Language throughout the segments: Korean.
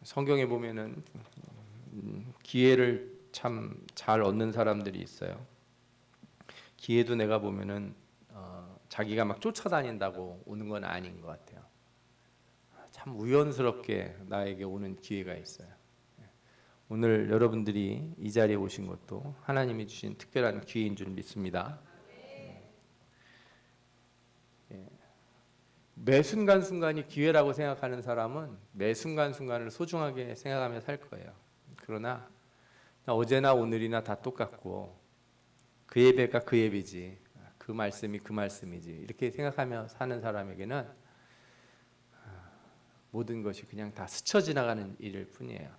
성경에 보면은 기회를 참 잘 얻는 사람들이 있어요. 기회도 내가 보면은 자기가 막 쫓아다닌다고 오는 건 아닌 것 같아요. 참 우연스럽게 나에게 오는 기회가 있어요. 오늘 여러분들이 이 자리에 오신 것도 하나님이 주신 특별한 기회인 줄 믿습니다. 매 순간순간이 기회라고 생각하는 사람은 매 순간순간을 소중하게 생각하며 살 거예요. 그러나 어제나 오늘이나 다 똑같고 그 예배가 그 예배지, 그 말씀이 그 말씀이지 이렇게 생각하며 사는 사람에게는 모든 것이 그냥 다 스쳐 지나가는 일일 뿐이에요.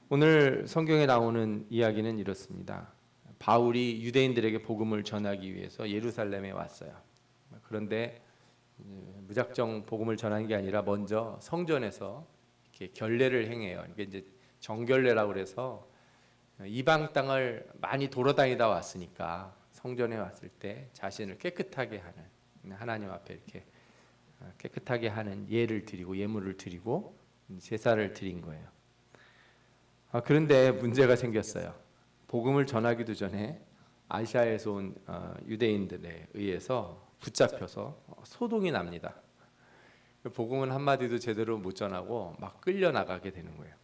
오늘 성경에 나오는 이야기는 이렇습니다. 바울이 유대인들에게 복음을 전하기 위해서 예루살렘에 왔어요. 그런데 무작정 복음을 전하는 게 아니라 먼저 성전에서 이렇게 결례를 행해요. 이게 이제 정결례라고 그래서 이방 땅을 많이 돌아다니다 왔으니까 성전에 왔을 때 자신을 깨끗하게 하는, 하나님 앞에 이렇게 깨끗하게 하는 예를 드리고 예물을 드리고 제사를 드린 거예요. 그런데 문제가 생겼어요. 복음을 전하기도 전에 아시아에서 온 유대인들에 의해서 붙잡혀서 소동이 납니다. 복음은 한마디도 제대로 못 전하고 막 끌려나가게 되는 거예요.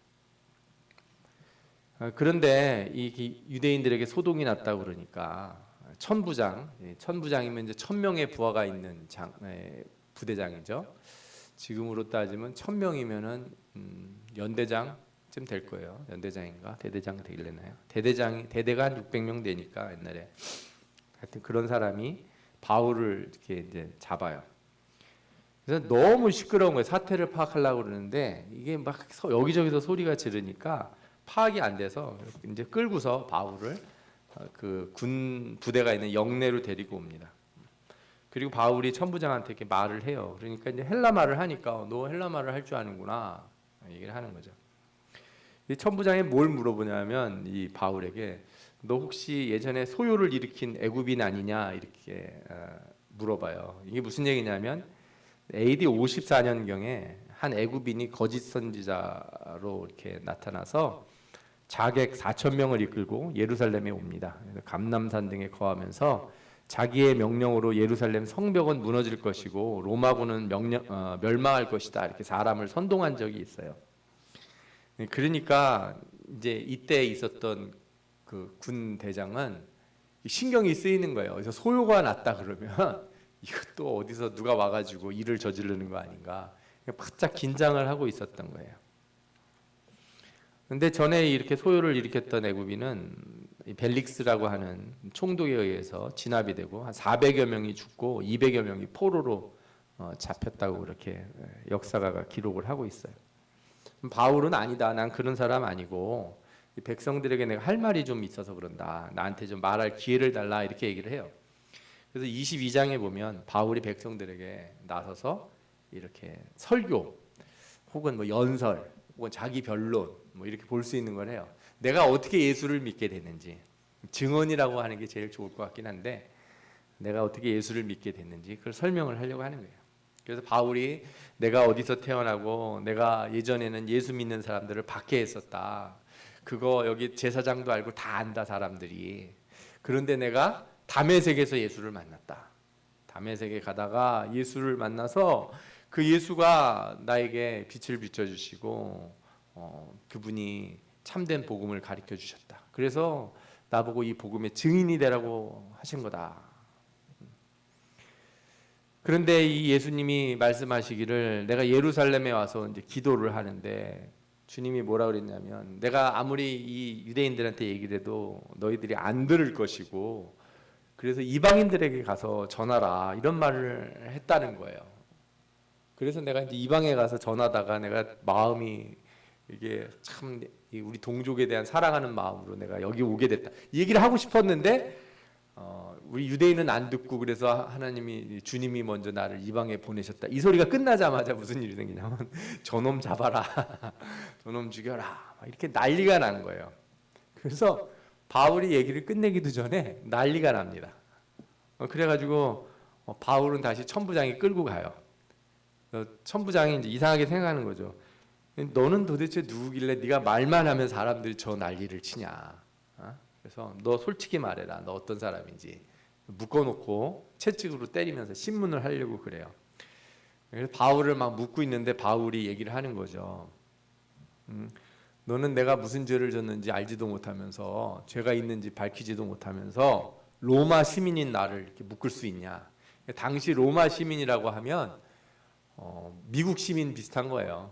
그런데 이 유대인들에게 소동이 났다고 그러니까 천부장이면 이제 1000명의 부하가 있는 부대장이죠. 지금으로 따지면 1000명이면은 연대장쯤 될 거예요. 연대장인가 대대장 되길래나요? 대대가 한 600명 되니까 옛날에 하여튼 그런 사람이 바울을 이렇게 이제 잡아요. 그래서 너무 시끄러운 거예요. 사태를 파악하려고 그러는데 이게 막 여기저기서 소리가 지르니까 파악이 안 돼서 이제 끌고서 바울을 그 군 부대가 있는 영내로 데리고 옵니다. 그리고 바울이 천부장한테 이렇게 말을 해요. 그러니까 이제 헬라 말을 하니까 너 헬라 말을 할 줄 아는구나 얘기를 하는 거죠. 이 천부장이 뭘 물어보냐면 이 바울에게 너 혹시 예전에 소요를 일으킨 애굽인 아니냐 이렇게 물어봐요. 이게 무슨 얘기냐면 AD 54년경에 한 애굽인이 거짓 선지자로 이렇게 나타나서 자객 4,000명을 이끌고 예루살렘에 옵니다. 감람산 등에 거하면서 자기의 명령으로 예루살렘 성벽은 무너질 것이고 로마군은 멸망할 것이다 이렇게 사람을 선동한 적이 있어요. 그러니까 이제 이때 있었던 그 군 대장은 신경이 쓰이는 거예요. 그래서 소요가 났다 그러면 이것도 어디서 누가 와가지고 일을 저지르는 거 아닌가 바짝 긴장을 하고 있었던 거예요. 근데 전에 이렇게 소요를 일으켰던 애굽인은 벨릭스라고 하는 총독에 의해서 진압이 되고 한 400여 명이 죽고 200여 명이 포로로 잡혔다고 그렇게 역사가가 기록을 하고 있어요. 바울은 아니다. 난 그런 사람 아니고 백성들에게 내가 할 말이 좀 있어서 그런다. 나한테 좀 말할 기회를 달라 이렇게 얘기를 해요. 그래서 22장에 보면 바울이 백성들에게 나서서 이렇게 설교 혹은 뭐 연설 혹은 자기 변론 뭐 이렇게 볼 수 있는 걸 해요. 내가 어떻게 예수를 믿게 됐는지 증언이라고 하는 게 제일 좋을 것 같긴 한데 내가 어떻게 예수를 믿게 됐는지 그걸 설명을 하려고 하는 거예요. 그래서 바울이 내가 어디서 태어나고 내가 예전에는 예수 믿는 사람들을 박해했었다. 그거 여기 제사장도 알고 다 안다 사람들이. 그런데 내가 다메섹에서 예수를 만났다. 다메섹에 가다가 예수를 만나서 그 예수가 나에게 빛을 비춰주시고 그분이 참된 복음을 가르쳐 주셨다. 그래서 나보고 이 복음의 증인이 되라고 하신 거다. 그런데 이 예수님이 말씀하시기를 내가 예루살렘에 와서 이제 기도를 하는데 주님이 뭐라 그랬냐면 내가 아무리 이 유대인들한테 얘기를 해도 너희들이 안 들을 것이고 그래서 이방인들에게 가서 전하라 이런 말을 했다는 거예요. 그래서 내가 이제 이방에 가서 전하다가 내가 마음이 이게 참 우리 동족에 대한 사랑하는 마음으로 내가 여기 오게 됐다. 이 얘기를 하고 싶었는데 우리 유대인은 안 듣고 그래서 하나님이 주님이 먼저 나를 이방에 보내셨다. 이 소리가 끝나자마자 무슨 일이 생기냐면 저놈 잡아라, 저놈 죽여라 이렇게 난리가 난 거예요. 그래서 바울이 얘기를 끝내기도 전에 난리가 납니다. 그래가지고 바울은 다시 천부장이 끌고 가요. 천부장이 이제 이상하게 생각하는 거죠. 너는 도대체 누구길래 네가 말만 하면 사람들이 저 난리를 치냐. 그래서 너 솔직히 말해라. 너 어떤 사람인지. 묶어놓고 채찍으로 때리면서 신문을 하려고 그래요. 그래서 바울을 막 묶고 있는데 바울이 얘기를 하는 거죠. 너는 내가 무슨 죄를 졌는지 알지도 못하면서 죄가 있는지 밝히지도 못하면서 로마 시민인 나를 이렇게 묶을 수 있냐. 당시 로마 시민이라고 하면 미국 시민 비슷한 거예요.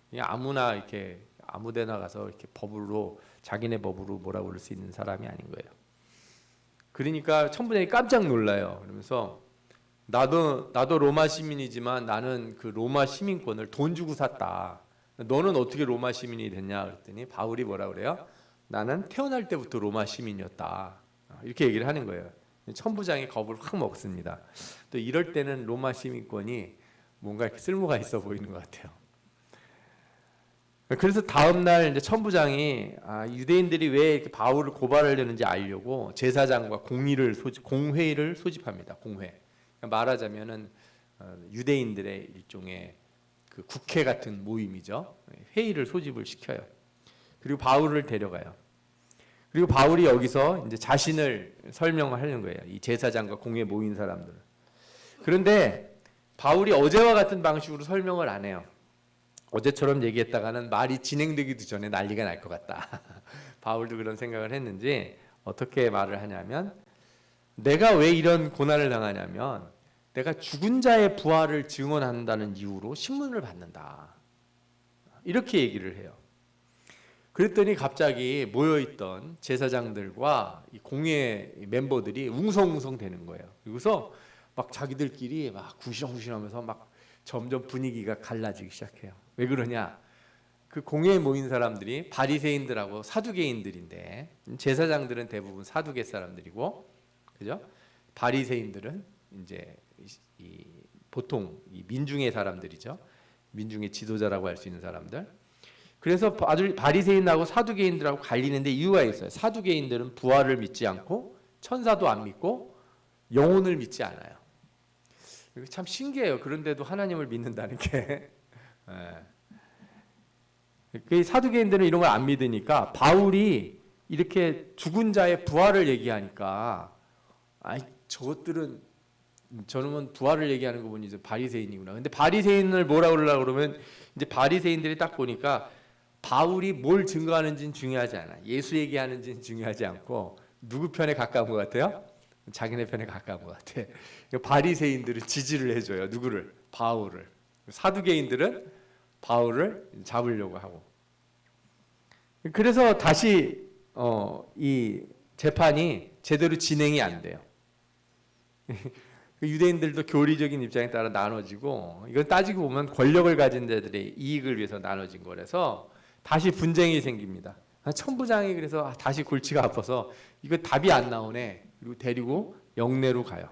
그냥 아무나 이렇게 아무데나 가서 이렇게 법으로 자기네 법으로 뭐라고 그럴 수 있는 사람이 아닌 거예요. 그러니까 천부장이 깜짝 놀라요. 그러면서 나도 로마 시민이지만 나는 그 로마 시민권을 돈 주고 샀다. 너는 어떻게 로마 시민이 됐냐 그랬더니 바울이 뭐라 그래요? 나는 태어날 때부터 로마 시민이었다. 이렇게 얘기를 하는 거예요. 천부장이 겁을 확 먹습니다. 또 이럴 때는 로마 시민권이 뭔가 이렇게 쓸모가 있어 보이는 것 같아요. 그래서 다음 날 이제 천부장이 유대인들이 왜 이렇게 바울을 고발하려는지 알려고 제사장과 공회를 소집합니다. 공회. 말하자면은 유대인들의 일종의 그 국회 같은 모임이죠. 회의를 소집을 시켜요. 그리고 바울을 데려가요. 그리고 바울이 여기서 이제 자신을 설명을 하는 거예요. 이 제사장과 공회 모인 사람들. 그런데 바울이 어제와 같은 방식으로 설명을 안 해요. 어제처럼 얘기했다가는 말이 진행되기도 전에 난리가 날 것 같다. 바울도 그런 생각을 했는지 어떻게 말을 하냐면 내가 왜 이런 고난을 당하냐면 내가 죽은 자의 부활을 증언한다는 이유로 신문을 받는다. 이렇게 얘기를 해요. 그랬더니 갑자기 모여있던 제사장들과 이 공회 멤버들이 웅성웅성 되는 거예요. 그래서 막 자기들끼리 막 구시렁구시렁하면서 막 점점 분위기가 갈라지기 시작해요. 왜 그러냐? 그 공회에 모인 사람들이 바리새인들하고 사두개인들인데 제사장들은 대부분 사두개 사람들이고, 그죠? 바리새인들은 이제 보통 이 민중의 사람들이죠. 민중의 지도자라고 할 수 있는 사람들. 그래서 바리새인하고 사두개인들하고 갈리는데 이유가 있어요. 사두개인들은 부활을 믿지 않고 천사도 안 믿고 영혼을 믿지 않아요. 참 신기해요. 그런데도 하나님을 믿는다는 게. 그 사두개인들은 이런 걸 안 믿으니까 바울이 이렇게 죽은 자의 부활을 얘기하니까 저것들은 저놈은 부활을 얘기하는 거 보니 이제 바리새인이구나. 근데 바리새인을 뭐라 그러려고 그러면 이제 바리새인들이 딱 보니까 바울이 뭘 증거하는지는 중요하지 않아. 예수 얘기하는지는 중요하지 않고 누구 편에 가까운 것 같아요? 자기네 편에 가까운 것 같아. 바리새인들은 지지를 해줘요. 누구를? 바울을. 사두개인들은 바울을 잡으려고 하고. 그래서 다시 이 재판이 제대로 진행이 안 돼요. 유대인들도 교리적인 입장에 따라 나눠지고, 이건 따지고 보면 권력을 가진 자들의 이익을 위해서 나눠진 거라서 다시 분쟁이 생깁니다. 천부장이 그래서 다시 골치가 아파서 이거 답이 안 나오네. 그리고 데리고 영내로 가요.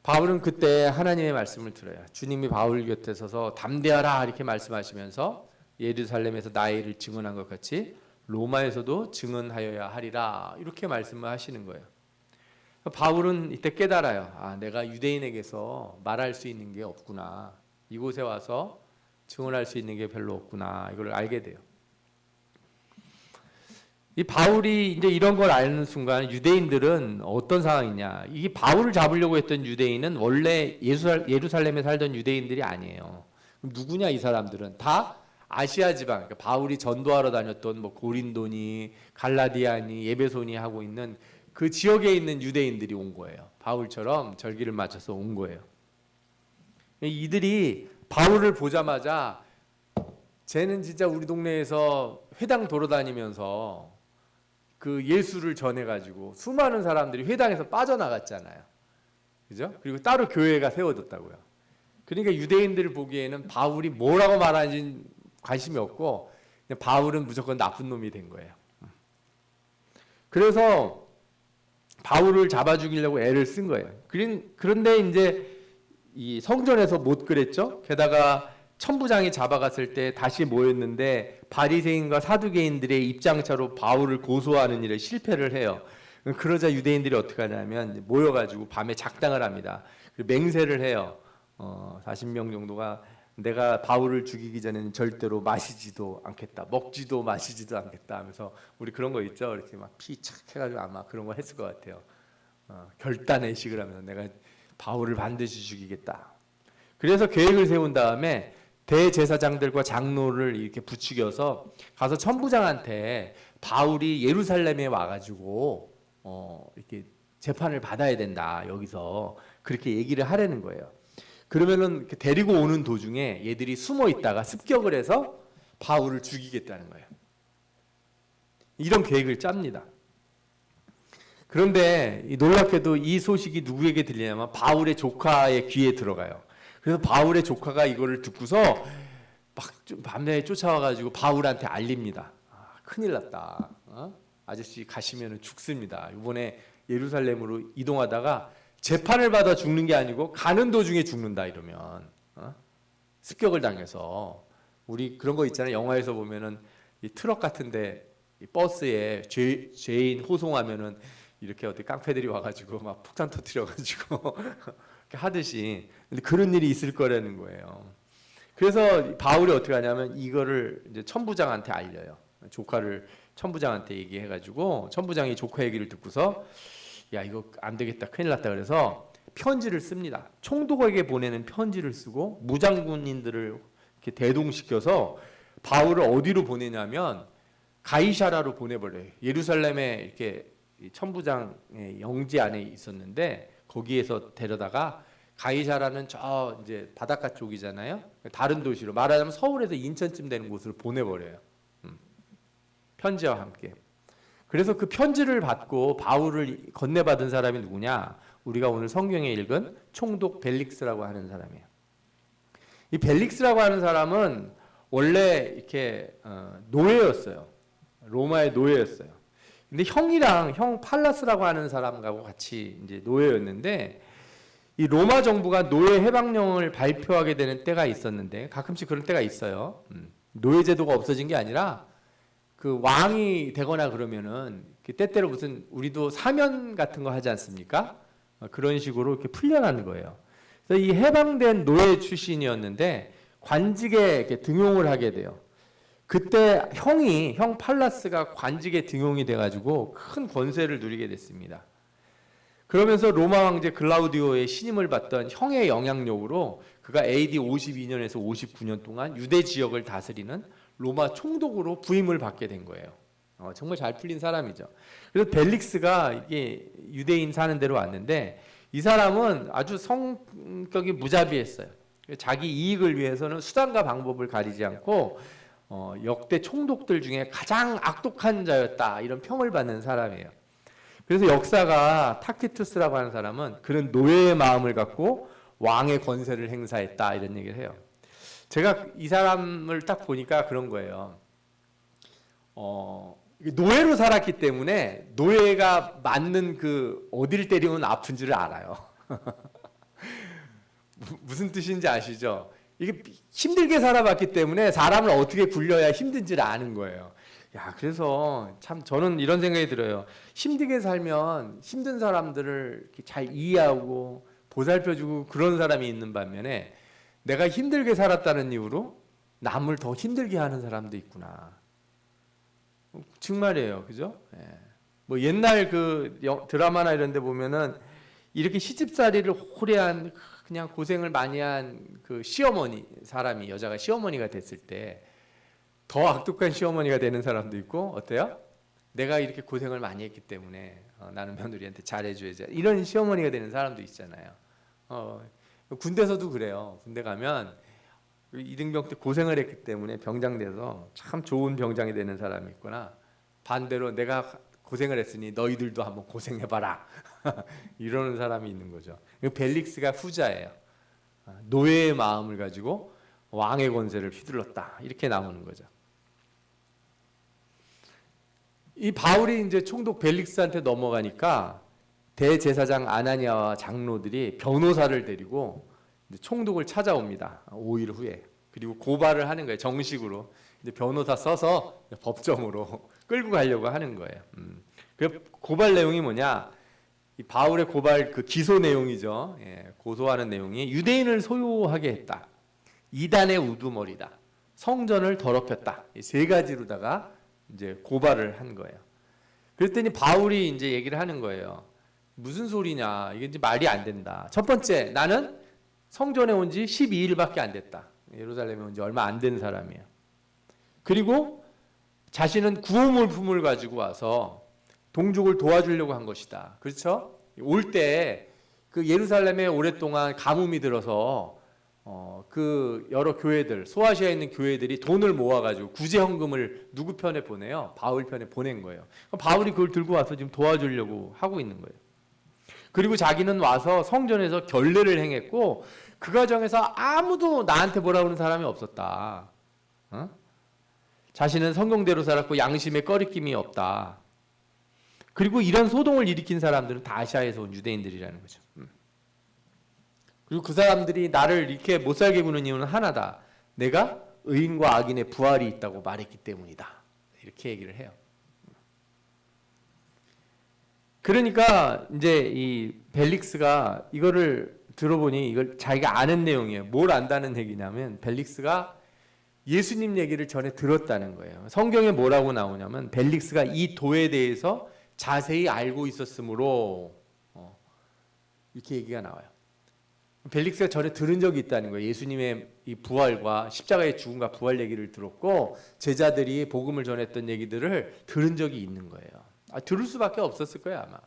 바울은 그때 하나님의 말씀을 들어요. 주님이 바울 곁에 서서 담대하라 이렇게 말씀하시면서 예루살렘에서 나의 일을 증언한 것 같이 로마에서도 증언하여야 하리라 이렇게 말씀을 하시는 거예요. 바울은 이때 깨달아요. 내가 유대인에게서 말할 수 있는 게 없구나. 이곳에 와서 증언할 수 있는 게 별로 없구나. 이걸 알게 돼요. 이 바울이 이제 이런 걸 아는 순간 유대인들은 어떤 상황이냐? 이게 바울을 잡으려고 했던 유대인은 원래 예루살렘에 살던 유대인들이 아니에요. 그럼 누구냐 이 사람들은? 다 아시아 지방, 그러니까 바울이 전도하러 다녔던 뭐 고린도니, 갈라디아니, 에베소니 하고 있는 그 지역에 있는 유대인들이 온 거예요. 바울처럼 절기를 맞춰서 온 거예요. 이들이 바울을 보자마자 쟤는 진짜 우리 동네에서 회당 돌아다니면서 그 예수를 전해가지고 수많은 사람들이 회당에서 빠져나갔잖아요. 그죠? 그리고 따로 교회가 세워졌다고요. 그러니까 유대인들을 보기에는 바울이 뭐라고 말하는지 관심이 없고 그냥 바울은 무조건 나쁜 놈이 된 거예요. 그래서 바울을 잡아 죽이려고 애를 쓴 거예요. 그런데 이제 이 성전에서 못 그랬죠. 게다가 천부장이 잡아갔을 때 다시 모였는데 바리새인과 사두개인들의 입장차로 바울을 고소하는 일에 실패를 해요. 그러자 유대인들이 어떻게 하냐면 모여가지고 밤에 작당을 합니다. 맹세를 해요. 40명 정도가 내가 바울을 죽이기 전에는 절대로 마시지도 않겠다, 먹지도 마시지도 않겠다 하면서 우리 그런 거 있죠. 이렇게 막 피 착 해가지고 아마 그런 거 했을 것 같아요. 결단의식을 하면서 내가 바울을 반드시 죽이겠다. 그래서 계획을 세운 다음에 대제사장들과 장로를 이렇게 부추겨서 가서 천부장한테 바울이 예루살렘에 와가지고 이렇게 재판을 받아야 된다, 여기서 그렇게 얘기를 하라는 거예요. 그러면은 데리고 오는 도중에 얘들이 숨어 있다가 습격을 해서 바울을 죽이겠다는 거예요. 이런 계획을 짭니다. 그런데 놀랍게도 이 소식이 누구에게 들리냐면 바울의 조카의 귀에 들어가요. 그래서 바울의 조카가 이거를 듣고서 막 밤에 쫓아와가지고 바울한테 알립니다. 큰일 났다. 아저씨 가시면 죽습니다. 이번에 예루살렘으로 이동하다가 재판을 받아 죽는 게 아니고 가는 도중에 죽는다 이러면 습격을 당해서, 우리 그런 거 있잖아요. 영화에서 보면은 이 트럭 같은데 이 버스에 죄인 호송하면은 이렇게 어디 깡패들이 와가지고 막 폭탄 터뜨려가지고 하듯이, 근데 그런 일이 있을 거라는 거예요. 그래서 바울이 어떻게 하냐면 이거를 이제 천부장한테 알려요. 조카를 천부장한테 얘기해가지고 천부장이 조카 얘기를 듣고서 야, 이거 안 되겠다, 큰일 났다, 그래서 편지를 씁니다. 총독에게 보내는 편지를 쓰고 무장군인들을 이렇게 대동시켜서 바울을 어디로 보내냐면 가이사라로 보내버려요. 예루살렘에 이렇게 천부장의 영지 안에 있었는데 거기에서 데려다가, 가이사라는 저 이제 바닷가 쪽이잖아요. 다른 도시로 말하자면 서울에서 인천쯤 되는 곳으로 보내버려요. 편지와 함께. 그래서 그 편지를 받고 바울을 건네받은 사람이 누구냐? 우리가 오늘 성경에 읽은 총독 벨릭스라고 하는 사람이에요. 이 벨릭스라고 하는 사람은 원래 이렇게 노예였어요. 로마의 노예였어요. 근데 형 팔라스라고 하는 사람하고 같이 이제 노예였는데, 이 로마 정부가 노예 해방령을 발표하게 되는 때가 있었는데, 가끔씩 그런 때가 있어요. 노예 제도가 없어진 게 아니라 그 왕이 되거나 그러면은 때때로 무슨 우리도 사면 같은 거 하지 않습니까? 그런 식으로 이렇게 풀려나는 거예요. 그래서 이 해방된 노예 출신이었는데 관직에 이렇게 등용을 하게 돼요. 그때 형 팔라스가 관직에 등용이 돼가지고 큰 권세를 누리게 됐습니다. 그러면서 로마 황제 글라우디오의 신임을 받던 형의 영향력으로 그가 AD 52년에서 59년 동안 유대 지역을 다스리는 로마 총독으로 부임을 받게 된 거예요. 정말 잘 풀린 사람이죠. 그래서 벨릭스가 이게 유대인 사는 데로 왔는데, 이 사람은 아주 성격이 무자비했어요. 자기 이익을 위해서는 수단과 방법을 가리지 않고 역대 총독들 중에 가장 악독한 자였다, 이런 평을 받는 사람이에요. 그래서 역사가 타키투스라고 하는 사람은 그런 노예의 마음을 갖고 왕의 권세를 행사했다, 이런 얘기를 해요. 제가 이 사람을 딱 보니까 그런 거예요. 노예로 살았기 때문에 노예가 맞는 그 어디를 때리면 아픈지를 알아요. 무슨 뜻인지 아시죠? 이게 힘들게 살아봤기 때문에 사람을 어떻게 굴려야 힘든지를 아는 거예요. 야, 그래서 참 저는 이런 생각이 들어요. 힘들게 살면 힘든 사람들을 잘 이해하고 보살펴주고 그런 사람이 있는 반면에, 내가 힘들게 살았다는 이유로 남을 더 힘들게 하는 사람도 있구나. 정말이에요, 그죠? 예. 뭐 옛날 그 드라마나 이런 데 보면은 이렇게 시집살이를 오래 한, 그냥 고생을 많이 한 그 시어머니, 사람이, 여자가 시어머니가 됐을 때 더 악독한 시어머니가 되는 사람도 있고, 어때요? 내가 이렇게 고생을 많이 했기 때문에 나는 며느리한테 잘해줘야지, 이런 시어머니가 되는 사람도 있잖아요. 군대에서도 그래요. 군대 가면 이등병 때 고생을 했기 때문에 병장 돼서 참 좋은 병장이 되는 사람이 있거나, 반대로 내가 고생을 했으니 너희들도 한번 고생해봐라 이러는 사람이 있는 거죠. 벨릭스가 후자예요. 노예의 마음을 가지고 왕의 권세를 휘둘렀다, 이렇게 나오는 거죠. 이 바울이 이제 총독 벨릭스한테 넘어가니까 대제사장 아나니아와 장로들이 변호사를 데리고 총독을 찾아옵니다. 5일 후에. 그리고 고발을 하는 거예요. 정식으로 이제 변호사 써서 법정으로 끌고 가려고 하는 거예요. 그 고발 내용이 뭐냐? 이 바울의 고발 그 기소 내용이죠. 예, 고소하는 내용이 유대인을 소유하게 했다. 이단의 우두머리다. 성전을 더럽혔다. 이 세 가지로다가 이제 고발을 한 거예요. 그랬더니 바울이 이제 얘기를 하는 거예요. 무슨 소리냐? 이게 이제 말이 안 된다. 첫 번째, 나는 성전에 온 지 12일밖에 안 됐다. 예루살렘에 온 지 얼마 안 된 사람이에요. 그리고 자신은 구호물품을 가지고 와서 동족을 도와주려고 한 것이다. 그렇죠? 올 때 그 예루살렘에 오랫동안 가뭄이 들어서 그 여러 교회들, 소아시아에 있는 교회들이 돈을 모아가지고 구제 헌금을 누구 편에 보내요? 바울 편에 보낸 거예요. 바울이 그걸 들고 와서 지금 도와주려고 하고 있는 거예요. 그리고 자기는 와서 성전에서 결례를 행했고 그 과정에서 아무도 나한테 뭐라 그러는 사람이 없었다. 자신은 성경대로 살았고 양심에 꺼리낌이 없다. 그리고 이런 소동을 일으킨 사람들은 다 아시아에서 온 유대인들이라는 거죠. 그리고 그 사람들이 나를 이렇게 못 살게 구는 이유는 하나다. 내가 의인과 악인의 부활이 있다고 말했기 때문이다. 이렇게 얘기를 해요. 그러니까 이제 이 벨릭스가 이거를 들어보니 이걸 자기가 아는 내용이에요. 뭘 안다는 얘기냐면 벨릭스가 예수님 얘기를 전에 들었다는 거예요. 성경에 뭐라고 나오냐면 벨릭스가 이 도에 대해서 자세히 알고 있었으므로 이렇게 얘기가 나와요. 벨릭스가 전에 들은 적이 있다는 거예요. 예수님의 이 부활과 십자가의 죽음과 부활 얘기를 들었고 제자들이 복음을 전했던 얘기들을 들은 적이 있는 거예요. 들을 수밖에 없었을 거예요 아마.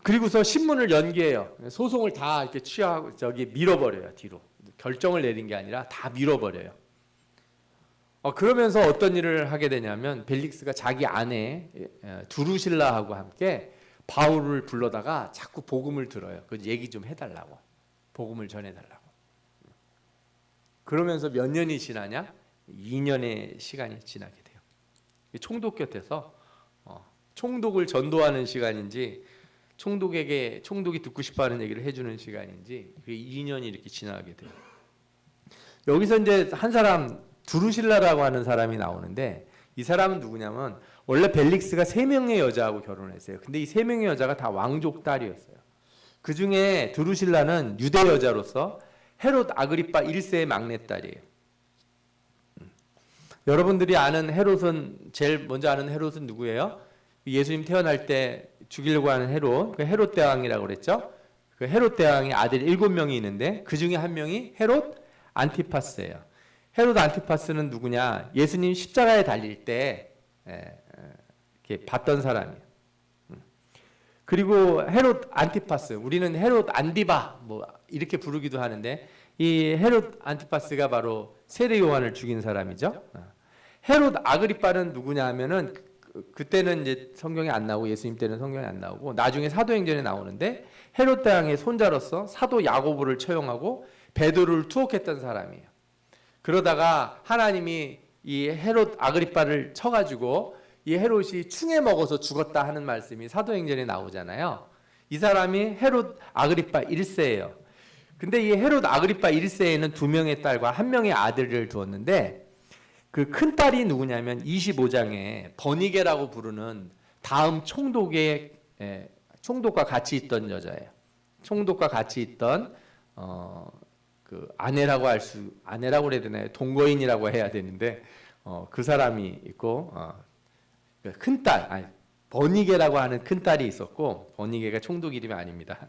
그리고서 신문을 연기해요. 소송을 다 이렇게 취하고 밀어버려요 뒤로. 결정을 내린 게 아니라 다 밀어버려요. 그러면서 어떤 일을 하게 되냐면 벨릭스가 자기 아내 두루실라하고 함께 바울을 불러다가 자꾸 복음을 들어요. 그 얘기 좀 해달라고, 복음을 전해달라고. 그러면서 몇 년이 지나냐? 2년의 시간이 지나게 돼요. 총독 곁에서 총독을 전도하는 시간인지 총독이 듣고 싶어하는 얘기를 해주는 시간인지 2년이 이렇게 지나게 돼요. 여기서 이제 한 사람 두루실라라고 하는 사람이 나오는데 이 사람은 누구냐면 원래 벨릭스가 3명의 여자하고 결혼했어요. 근데 이 3명의 여자가 다 왕족 딸이었어요. 그 중에 두루실라는 유대 여자로서 헤롯 아그리파 1세의 막내딸이에요. 여러분들이 아는 헤롯은 제일 먼저 아는 헤롯은 누구예요? 예수님 태어날 때 죽이려고 하는 헤롯, 그 헤롯 대왕이라고 그랬죠. 그 헤롯 대왕의 아들 7명이 있는데 그 중에 한 명이 헤롯 안티파스예요. 헤롯 안티파스는 누구냐? 예수님 십자가에 달릴 때 이렇게 봤던 사람이에요. 그리고 헤롯 안티파스, 우리는 헤롯 안디바 뭐 이렇게 부르기도 하는데 이 헤롯 안티파스가 바로 세례 요한을 죽인 사람이죠. 헤롯 아그리파는 누구냐 하면은 그때는 이제 성경에 안 나오고 예수님 때는 성경에 안 나오고 나중에 사도행전에 나오는데 헤롯 대왕의 손자로서 사도 야고보를 처형하고 베드로를 투옥했던 사람이에요. 그러다가 하나님이 이 헤롯 아그리파를 쳐가지고 이 헤롯이 충에 먹어서 죽었다 하는 말씀이 사도행전에 나오잖아요. 이 사람이 헤롯 아그리파 1세예요. 근데 이 헤롯 아그리파 1세에는 2명의 딸과 1명의 아들을 두었는데 그 큰 딸이 누구냐면 25장에 버니게라고 부르는 다음 총독과 같이 있던 여자예요. 총독과 같이 있던 그 아내라고 그래야 되나요? 동거인이라고 해야 되는데 그 사람이 있고 큰 딸, 버니게라고 하는 큰 딸이 있었고 버니게가 총독 이름이 아닙니다.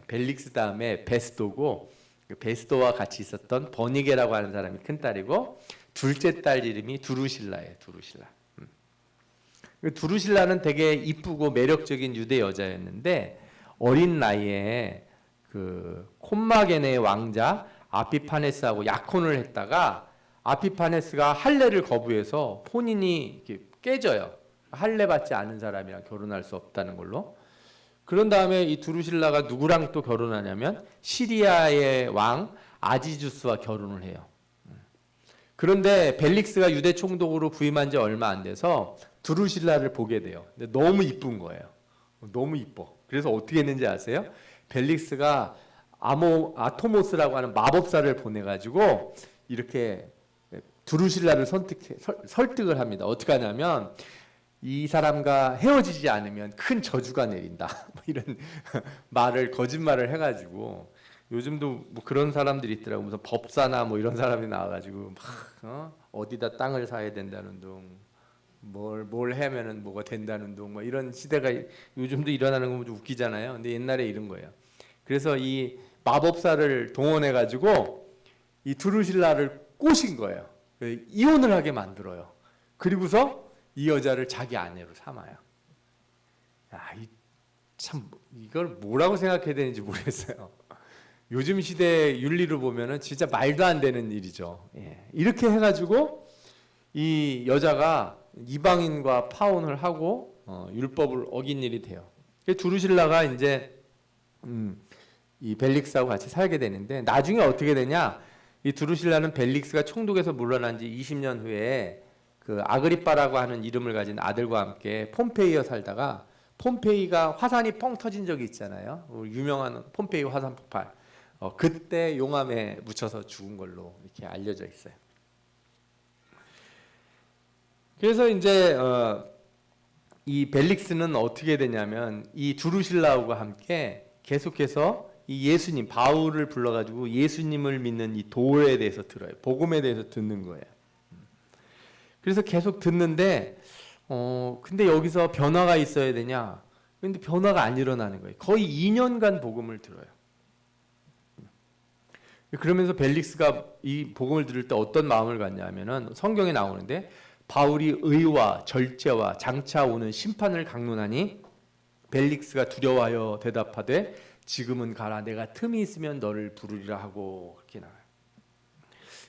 벨릭스 다음에 베스도고 그 베스도와 같이 있었던 버니게라고 하는 사람이 큰 딸이고 둘째 딸 이름이 두루실라예요. 두루실라. 두루실라는 되게 이쁘고 매력적인 유대 여자였는데 어린 나이에 그 콤마겐의 왕자 아피파네스하고 약혼을 했다가 아피파네스가 할례를 거부해서 혼인이 깨져요. 할례 받지 않은 사람이랑 결혼할 수 없다는 걸로. 그런 다음에 이 두루실라가 누구랑 또 결혼하냐면 시리아의 왕 아지주스와 결혼을 해요. 그런데 벨릭스가 유대 총독으로 부임한 지 얼마 안 돼서 두루실라를 보게 돼요. 근데 너무 이쁜 거예요. 너무 이뻐. 그래서 어떻게 했는지 아세요? 벨릭스가 아토모스라고 하는 마법사를 보내가지고 이렇게 두루실라를 설득을 합니다. 어떻게 하냐면 이 사람과 헤어지지 않으면 큰 저주가 내린다. 뭐 이런 거짓말을 해가지고 요즘도 뭐 그런 사람들이 있더라고. 무슨 법사나 뭐 이런 사람이 나와가지고 막 어디다 땅을 사야 된다는 둥, 뭘 하면은 뭐가 된다는 둥, 뭐 이런 시대가 요즘도 일어나는 거 좀 웃기잖아요. 근데 옛날에 이런 거예요. 그래서 이 마법사를 동원해가지고 이 드루실라를 꼬신 거예요. 이혼을 하게 만들어요. 그리고서 이 여자를 자기 아내로 삼아요. 야, 참 이걸 뭐라고 생각해야 되는지 모르겠어요. 요즘 시대 윤리로 보면은 진짜 말도 안 되는 일이죠. 예. 이렇게 해가지고 이 여자가 이방인과 파혼을 하고 율법을 어긴 일이 돼요. 두루실라가 이제 이 벨릭스하고 같이 살게 되는데 나중에 어떻게 되냐? 이 두루실라는 벨릭스가 총독에서 물러난 지 20년 후에 그 아그리빠라고 하는 이름을 가진 아들과 함께 폼페이에 살다가 폼페이가 화산이 뻥 터진 적이 있잖아요. 유명한 폼페이 화산 폭발. 그때 용암에 묻혀서 죽은 걸로 이렇게 알려져 있어요. 그래서 이제 이 벨릭스는 어떻게 되냐면 이 두루실라와 함께 계속해서 이 예수님 바울을 불러가지고 예수님을 믿는 이 도에 대해서 들어요. 복음에 대해서 듣는 거예요. 그래서 계속 듣는데 근데 여기서 변화가 있어야 되냐? 근데 변화가 안 일어나는 거예요. 거의 2년간 복음을 들어요. 그러면서 벨릭스가 이 복음을 들을 때 어떤 마음을 갖냐면은 성경에 나오는데 바울이 의와 절제와 장차 오는 심판을 강론하니 벨릭스가 두려워하여 대답하되 지금은 가라 내가 틈이 있으면 너를 부르리라 하고 그렇게 나와요.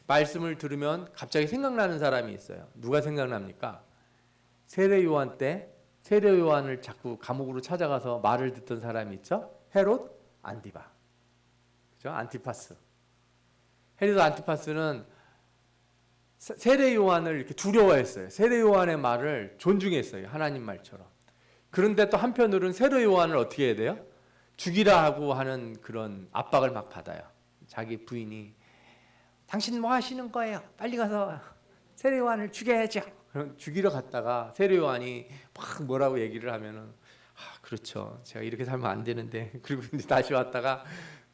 말씀을 들으면 갑자기 생각나는 사람이 있어요. 누가 생각납니까? 세례 요한 때 세례 요한을 자꾸 감옥으로 찾아가서 말을 듣던 사람이 있죠? 헤롯 안티바. 그죠? 안티파스. 헤롯 안티파스는 세례 요한을 이렇게 두려워했어요. 세례 요한의 말을 존중했어요. 하나님 말처럼. 그런데 또 한편으로는 세례 요한을 어떻게 해야 돼요? 죽이라 하고 하는 그런 압박을 막 받아요. 자기 부인이 당신 뭐 하시는 거예요? 빨리 가서 세례 요한을 죽여야죠. 그럼 죽이러 갔다가 세례 요한이 막 뭐라고 얘기를 하면은 그렇죠. 제가 이렇게 살면 안 되는데 그리고 이제 다시 왔다가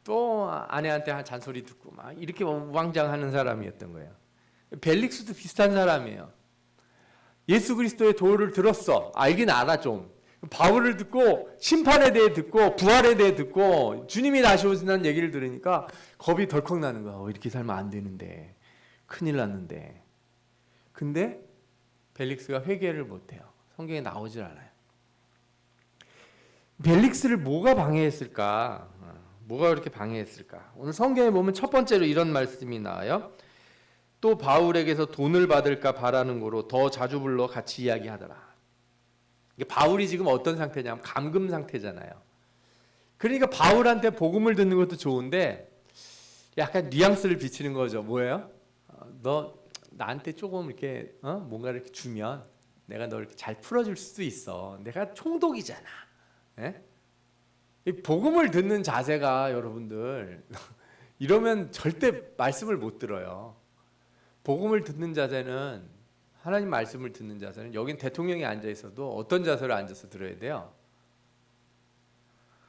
또 아내한테 잔소리 듣고 막 이렇게 우왕좌왕하는 사람이었던 거예요. 벨릭스도 비슷한 사람이에요. 예수 그리스도의 도를 들었어. 알긴 알아 좀. 바울을 듣고 심판에 대해 듣고 부활에 대해 듣고 주님이 다시 오신다는 얘기를 들으니까 겁이 덜컥 나는 거야. 이렇게 살면 안 되는데 큰일 났는데. 근데 벨릭스가 회개를 못해요. 성경에 나오질 않아요. 벨릭스를 뭐가 방해했을까? 뭐가 그렇게 방해했을까? 오늘 성경에 보면 첫 번째로 이런 말씀이 나와요. 또 바울에게서 돈을 받을까 바라는 거로 더 자주 불러 같이 이야기하더라. 이게 바울이 지금 어떤 상태냐면 감금 상태잖아요. 그러니까 바울한테 복음을 듣는 것도 좋은데 약간 뉘앙스를 비치는 거죠. 뭐예요? 너 나한테 조금 이렇게 뭔가 이렇게 주면 내가 널 이렇게 잘 풀어줄 수도 있어. 내가 총독이잖아. 예? 이 복음을 듣는 자세가 여러분들 이러면 절대 말씀을 못 들어요. 복음을 듣는 자세는 하나님 말씀을 듣는 자세는 여긴 대통령이 앉아 있어도 어떤 자세로 앉아서 들어야 돼요?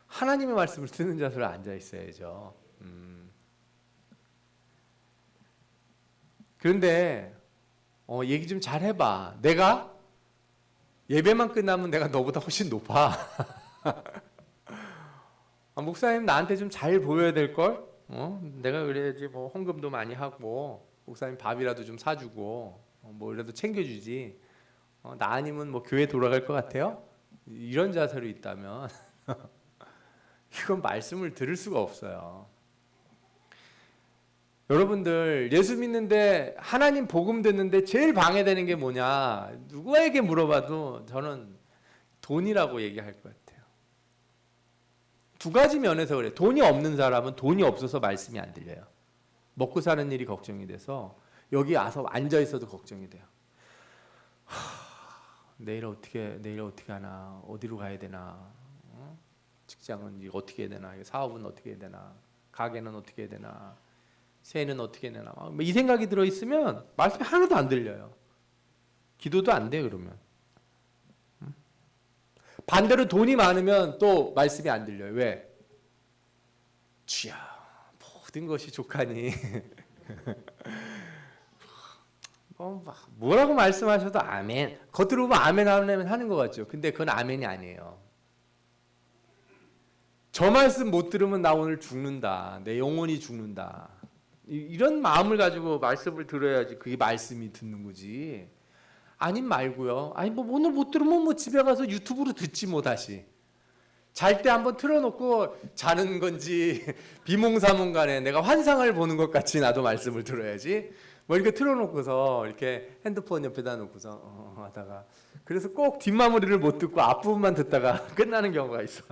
하나님의 말씀을 듣는 자세로 앉아 있어야죠. 그런데 얘기 좀 잘 해봐. 내가 예배만 끝나면 내가 너보다 훨씬 높아. 목사님 나한테 좀 잘 보여야 될 걸. 내가 그래야지 뭐 헌금도 많이 하고 목사님 밥이라도 좀 사주고 뭐 이라도 챙겨주지. 나 아니면 뭐 교회 돌아갈 것 같아요? 이런 자세로 있다면 이건 말씀을 들을 수가 없어요. 여러분들 예수 믿는데 하나님 복음 듣는데 제일 방해되는 게 뭐냐? 누구에게 물어봐도 저는 돈이라고 얘기할 것 같아요. 두 가지 면에서 그래요. 돈이 없는 사람은 돈이 없어서 말씀이 안 들려요. 먹고 사는 일이 걱정이 돼서 여기 와서 앉아 있어도 걱정이 돼요. 내일 어떻게 하나? 어디로 가야 되나? 직장은 어떻게 해야 되나? 사업은 어떻게 해야 되나? 가게는 어떻게 해야 되나? 새해는 어떻게 해야 되나? 이 생각이 들어 있으면 말씀이 하나도 안 들려요. 기도도 안 돼 그러면. 반대로 돈이 많으면 또 말씀이 안 들려요. 왜? 주야 모든 것이 족하니 뭐라고 말씀하셔도 아멘. 겉으로 보면 아멘 하는 것 같죠. 근데 그건 아멘이 아니에요. 저 말씀 못 들으면 나 오늘 죽는다. 내 영혼이 죽는다. 이런 마음을 가지고 말씀을 들어야지 그게 말씀이 듣는 거지. 아님 말고요. 아니 뭐 오늘 못 들으면 뭐 집에 가서 유튜브로 듣지 뭐 다시. 잘 때 한번 틀어놓고 자는 건지 비몽사몽간에 내가 환상을 보는 것 같이 나도 말씀을 들어야지. 뭐 이렇게 틀어놓고서 이렇게 핸드폰 옆에다 놓고서 하다가 그래서 꼭 뒷마무리를 못 듣고 앞부분만 듣다가 끝나는 경우가 있어.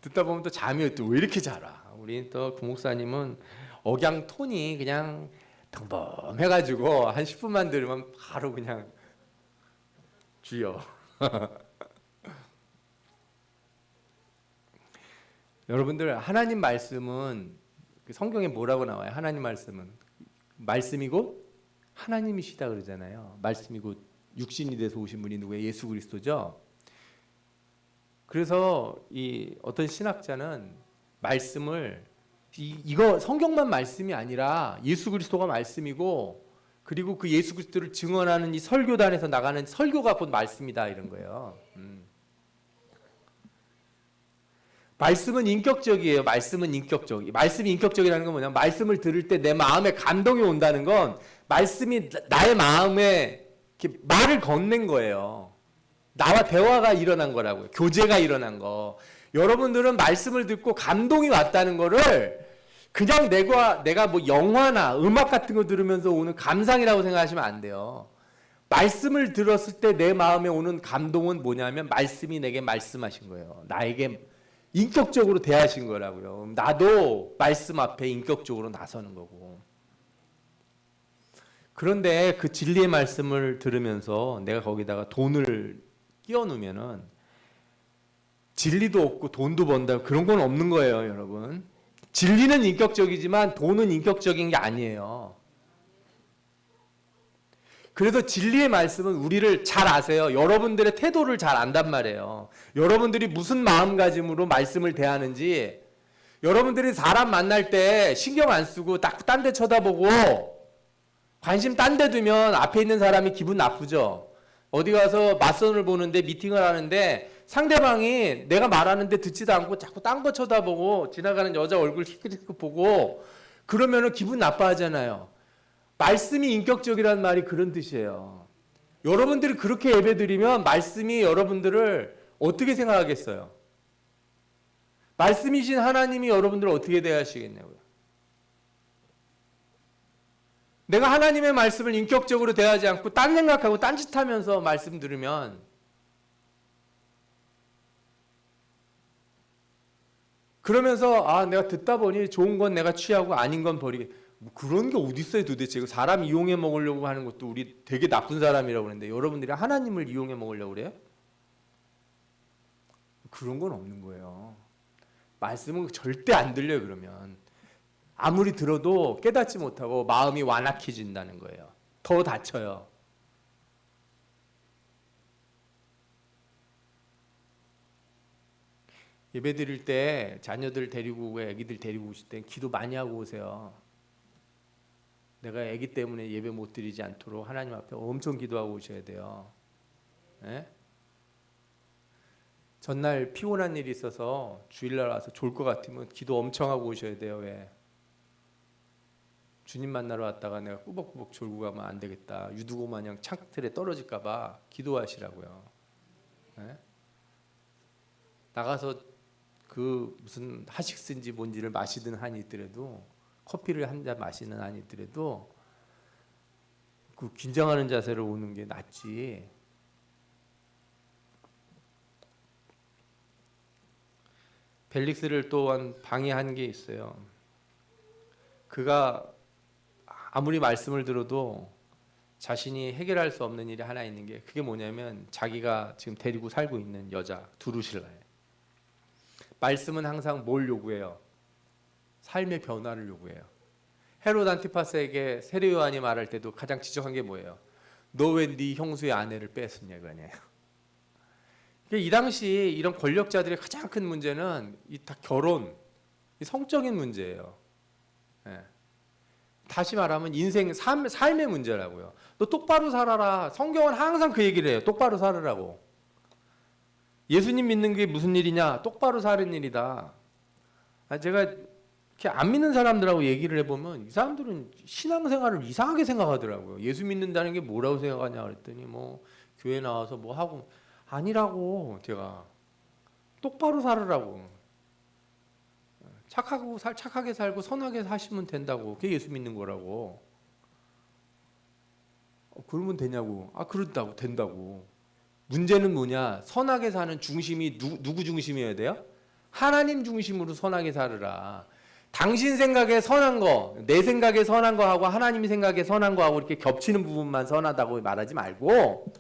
듣다 보면 또 잠이 또 왜 이렇게 잘 와. 우리 또 구목사님은 억양 톤이 그냥 덩벙해가지고 한 10분만 들으면 바로 그냥 주여. 여러분들 하나님 말씀은 성경에 뭐라고 나와요? 하나님 말씀은 말씀이고 하나님이시다 그러잖아요. 말씀이고 육신이 돼서 오신 분이 누구예요? 예수 그리스도죠. 그래서 이 어떤 신학자는 말씀을 이거 성경만 말씀이 아니라 예수 그리스도가 말씀이고 그리고 그 예수 그리스도를 증언하는 이 설교단에서 나가는 설교가 곧 말씀이다 이런 거예요. 말씀은 인격적이에요. 말씀은 인격적. 말씀이 인격적이라는 건 뭐냐면 말씀을 들을 때 내 마음에 감동이 온다는 건 말씀이 나의 마음에 이렇게 말을 건넨 거예요. 나와 대화가 일어난 거라고요. 교제가 일어난 거. 여러분들은 말씀을 듣고 감동이 왔다는 거를 그냥 내가 뭐 영화나 음악 같은 거 들으면서 오는 감상이라고 생각하시면 안 돼요. 말씀을 들었을 때 내 마음에 오는 감동은 뭐냐면 말씀이 내게 말씀하신 거예요. 나에게 인격적으로 대하신 거라고요. 나도 말씀 앞에 인격적으로 나서는 거고. 그런데 그 진리의 말씀을 들으면서 내가 거기다가 돈을 끼워 넣으면은 진리도 없고 돈도 번다 그런 건 없는 거예요, 여러분. 진리는 인격적이지만 돈은 인격적인 게 아니에요. 그래서 진리의 말씀은 우리를 잘 아세요. 여러분들의 태도를 잘 안단 말이에요. 여러분들이 무슨 마음가짐으로 말씀을 대하는지 여러분들이 사람 만날 때 신경 안 쓰고 딱 딴 데 쳐다보고 관심 딴 데 두면 앞에 있는 사람이 기분 나쁘죠. 어디 가서 맞선을 보는데 미팅을 하는데 상대방이 내가 말하는데 듣지도 않고 자꾸 딴 거 쳐다보고 지나가는 여자 얼굴 시크시크 보고 그러면은 기분 나빠하잖아요. 말씀이 인격적이라는 말이 그런 뜻이에요. 여러분들이 그렇게 예배드리면 말씀이 여러분들을 어떻게 생각하겠어요? 말씀이신 하나님이 여러분들을 어떻게 대하시겠냐고요. 내가 하나님의 말씀을 인격적으로 대하지 않고 딴 생각하고 딴짓하면서 말씀 들으면 그러면서 내가 듣다 보니 좋은 건 내가 취하고 아닌 건 버리게 뭐 그런 게 어디 있어요 도대체. 사람 이용해 먹으려고 하는 것도 우리 되게 나쁜 사람이라고 그러는데 여러분들이 하나님을 이용해 먹으려고 그래요? 그런 건 없는 거예요. 말씀은 절대 안 들려요. 그러면 아무리 들어도 깨닫지 못하고 마음이 완악해진다는 거예요. 더 다쳐요. 예배 드릴 때 자녀들 데리고 오고 애기들 데리고 오실 때 기도 많이 하고 오세요. 내가 애기 때문에 예배 못 드리지 않도록 하나님 앞에 엄청 기도하고 오셔야 돼요. 네? 전날 피곤한 일이 있어서 주일날 와서 졸 것 같으면 기도 엄청 하고 오셔야 돼요. 왜? 주님 만나러 왔다가 내가 꾸벅꾸벅 졸고 가면 안 되겠다. 유두고 마냥 창틀에 떨어질까 봐 기도하시라고요. 네? 나가서 그 무슨 하식스인지 뭔지를 마시든 한이 있더라도 커피를 한 잔 마시는 한이 있더라도 그 긴장하는 자세로 오는 게 낫지. 벨릭스를 또한 방해한 게 있어요. 그가 아무리 말씀을 들어도 자신이 해결할 수 없는 일이 하나 있는 게 그게 뭐냐면 자기가 지금 데리고 살고 있는 여자 두루실라예요. 말씀은 항상 뭘 요구해요? 삶의 변화를 요구해요. 헤롯 안티파스에게 세례 요한이 말할 때도 가장 지적한 게 뭐예요? 너 왜 네 형수의 아내를 뺐었냐 그거네요. 이 당시 이런 권력자들의 가장 큰 문제는 이 다 결혼, 이 성적인 문제예요. 예. 다시 말하면 인생 삶의 문제라고요. 너 똑바로 살아라. 성경은 항상 그 얘기를 해요. 똑바로 살으라고. 예수님 믿는 게 무슨 일이냐? 똑바로 사는 일이다. 제가 이렇게 안 믿는 사람들하고 얘기를 해보면 이 사람들은 신앙생활을 이상하게 생각하더라고요. 예수 믿는다는 게 뭐라고 생각하냐 그랬더니 뭐 교회 나와서 뭐 하고 아니라고. 제가 똑바로 살으라고. 착하게 살고 선하게 사시면 된다고. 그게 예수 믿는 거라고. 그러면 되냐고. 그렇다고 된다고. 문제는 뭐냐? 선하게 사는 중심이 누구 중심이어야 돼요? 하나님 중심으로 선하게 살으라. 당신 생각에 선한 거, 내 생각에 선한 거하고 하나님 생각에 선한 거하고 이렇게 겹치는 부분만 선하다고 말하지 말고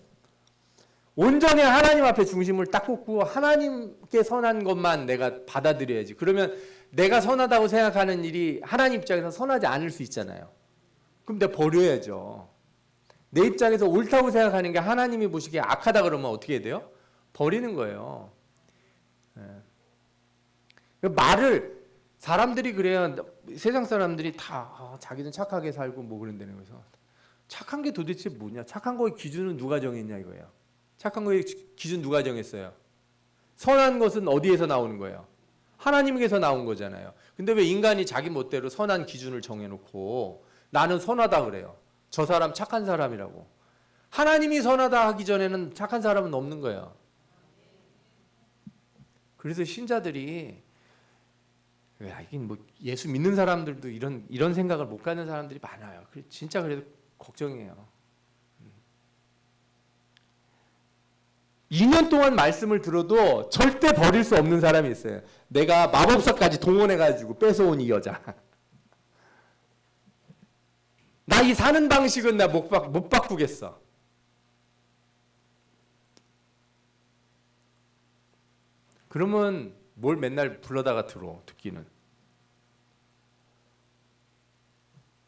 온전히 하나님 앞에 중심을 딱 꽂고 하나님께 선한 것만 내가 받아들여야지. 그러면 내가 선하다고 생각하는 일이 하나님 입장에서 선하지 않을 수 있잖아요. 그럼 내가 버려야죠. 내 입장에서 옳다고 생각하는 게 하나님이 보시기에 악하다 그러면 어떻게 해야 돼요? 버리는 거예요. 말을 사람들이 그래요. 세상 사람들이 다 자기는 착하게 살고 뭐 그런다는 거죠. 착한 게 도대체 뭐냐? 착한 거의 기준은 누가 정했냐 이거예요. 착한 거의 기준 누가 정했어요? 선한 것은 어디에서 나오는 거예요? 하나님께서 나온 거잖아요. 근데 왜 인간이 자기 멋대로 선한 기준을 정해놓고 나는 선하다 그래요. 저 사람 착한 사람이라고. 하나님이 선하다 하기 전에는 착한 사람은 없는 거예요. 그래서 신자들이 이긴 뭐 예수 믿는 사람들도 이런 생각을 못 갖는 사람들이 많아요. 진짜 그래도 걱정이에요. 2년 동안 말씀을 들어도 절대 버릴 수 없는 사람이 있어요. 내가 마법사까지 동원해가지고 뺏어온 이 여자. 나 이 사는 방식은 나 못 바꾸겠어. 그러면 뭘 맨날 불러다가 들어 듣기는.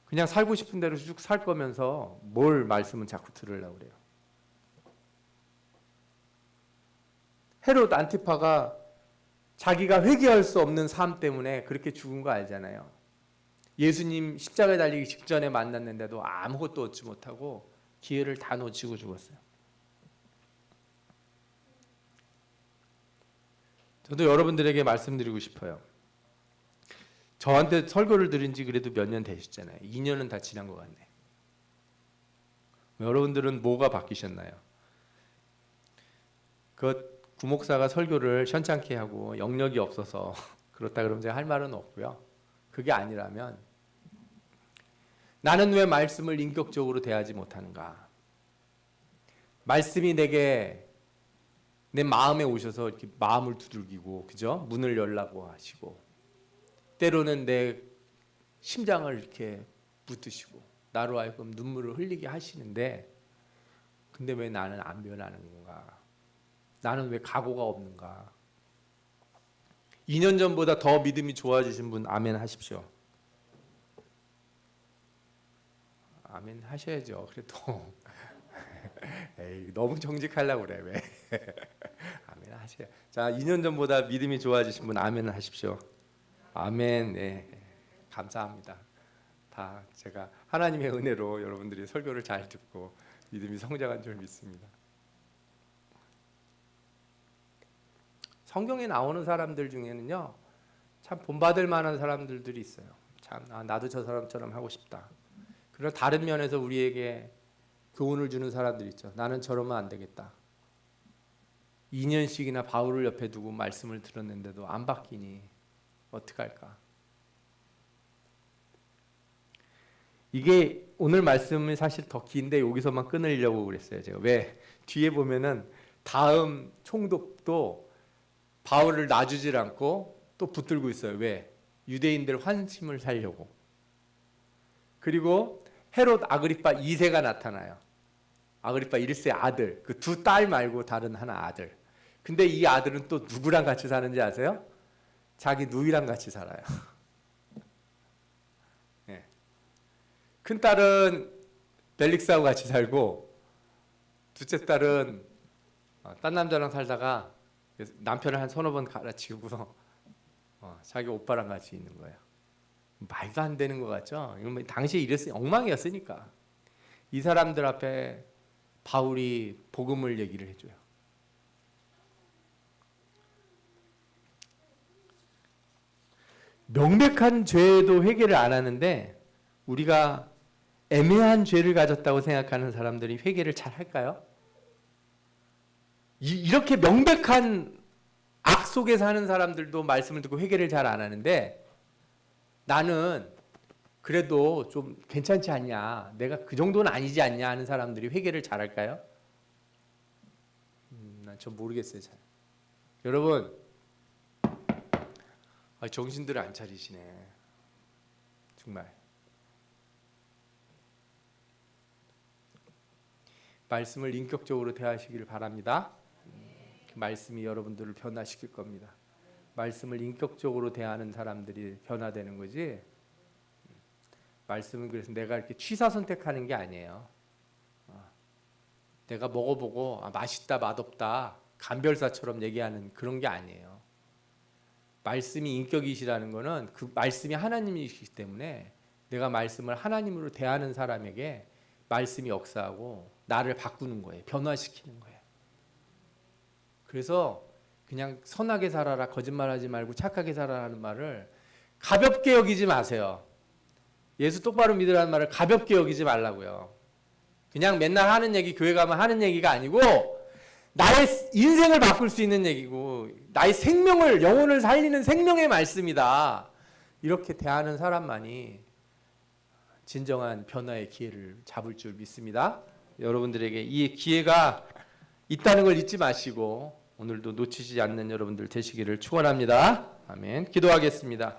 그냥 살고 싶은 대로 쭉 살 거면서 뭘 말씀은 자꾸 들으려고 그래요. 헤롯 안티파가 자기가 회개할 수 없는 삶 때문에 그렇게 죽은 거 알잖아요. 예수님 십자가에 달리기 직전에 만났는데도 아무것도 얻지 못하고 기회를 다 놓치고 죽었어요. 저도 여러분들에게 말씀드리고 싶어요. 저한테 설교를 들은 지 그래도 몇 년 되셨잖아요. 2년은 다 지난 것 같네. 여러분들은 뭐가 바뀌셨나요? 그 구목사가 설교를 현찮게 하고 영역이 없어서 그렇다 그러면 제가 할 말은 없고요. 그게 아니라면 나는 왜 말씀을 인격적으로 대하지 못하는가? 말씀이 내게 내 마음에 오셔서 이렇게 마음을 두들기고, 그죠? 문을 열라고 하시고, 때로는 내 심장을 이렇게 붙드시고, 나로 하여금 눈물을 흘리게 하시는데, 근데 왜 나는 안 변하는 건가? 나는 왜 각오가 없는가? 2년 전보다 더 믿음이 좋아지신 분 아멘 하십시오. 아멘 하셔야죠. 그래도 에이, 너무 정직하려고 그래. 왜? 아멘 하세요. 자, 2년 전보다 믿음이 좋아지신 분 아멘 하십시오. 아멘. 네. 감사합니다. 다 제가 하나님의 은혜로 여러분들이 설교를 잘 듣고 믿음이 성장한 줄 믿습니다. 성경에 나오는 사람들 중에는요, 참 본받을 만한 사람들이 있어요. 참 나도 저 사람처럼 하고 싶다. 그러나 다른 면에서 우리에게 교훈을 주는 사람들이 있죠. 나는 저러면 안 되겠다. 2년씩이나 바울을 옆에 두고 말씀을 들었는데도 안 바뀌니 어떡할까? 이게 오늘 말씀이 사실 더 긴데 여기서만 끊으려고 그랬어요. 제가 왜? 뒤에 보면은 다음 총독도 바울을 놔주질 않고 또 붙들고 있어요. 왜? 유대인들 환심을 살려고. 그리고 헤롯 아그리파 2세가 나타나요. 아그리파 1세 아들, 그 두 딸 말고 다른 하나 아들. 근데 이 아들은 또 누구랑 같이 사는지 아세요? 자기 누이랑 같이 살아요. 네. 큰 딸은 벨릭스하고 같이 살고 둘째 딸은 딴 남자랑 살다가 남편을 한 서너 번 갈아치우고서 자기 오빠랑 같이 있는 거예요. 말도 안 되는 것 같죠? 이건 뭐 당시에 이랬으니 엉망이었으니까. 이 사람들 앞에 바울이 복음을 얘기를 해줘요. 명백한 죄에도 회개를 안 하는데 우리가 애매한 죄를 가졌다고 생각하는 사람들이 회개를 잘 할까요? 이렇게 명백한 악 속에 사는 사람들도 말씀을 듣고 회개를 잘 안 하는데 나는 그래도 좀 괜찮지 않냐, 내가 그 정도는 아니지 않냐 하는 사람들이 회개를 잘 할까요? 난 좀 모르겠어요. 잘. 여러분, 정신들을 안 차리시네. 정말. 말씀을 인격적으로 대하시기를 바랍니다. 그 말씀이 여러분들을 변화시킬 겁니다. 말씀을 인격적으로 대하는 사람들이 변화되는 거지. 말씀은 그래서 내가 이렇게 취사 선택하는 게 아니에요. 내가 먹어보고 맛있다 맛없다 감별사처럼 얘기하는 그런 게 아니에요. 말씀이 인격이시라는 거는 그 말씀이 하나님이시기 때문에 내가 말씀을 하나님으로 대하는 사람에게 말씀이 역사하고 나를 바꾸는 거예요. 변화시키는 거예요. 그래서 그냥 선하게 살아라, 거짓말하지 말고 착하게 살아라는 말을 가볍게 여기지 마세요. 예수 똑바로 믿으라는 말을 가볍게 여기지 말라고요. 그냥 맨날 하는 얘기, 교회 가면 하는 얘기가 아니고 나의 인생을 바꿀 수 있는 얘기고 나의 생명을, 영혼을 살리는 생명의 말씀이다. 이렇게 대하는 사람만이 진정한 변화의 기회를 잡을 줄 믿습니다. 여러분들에게 이 기회가 있다는 걸 잊지 마시고 오늘도 놓치지 않는 여러분들 되시기를 축원합니다. 아멘. 기도하겠습니다.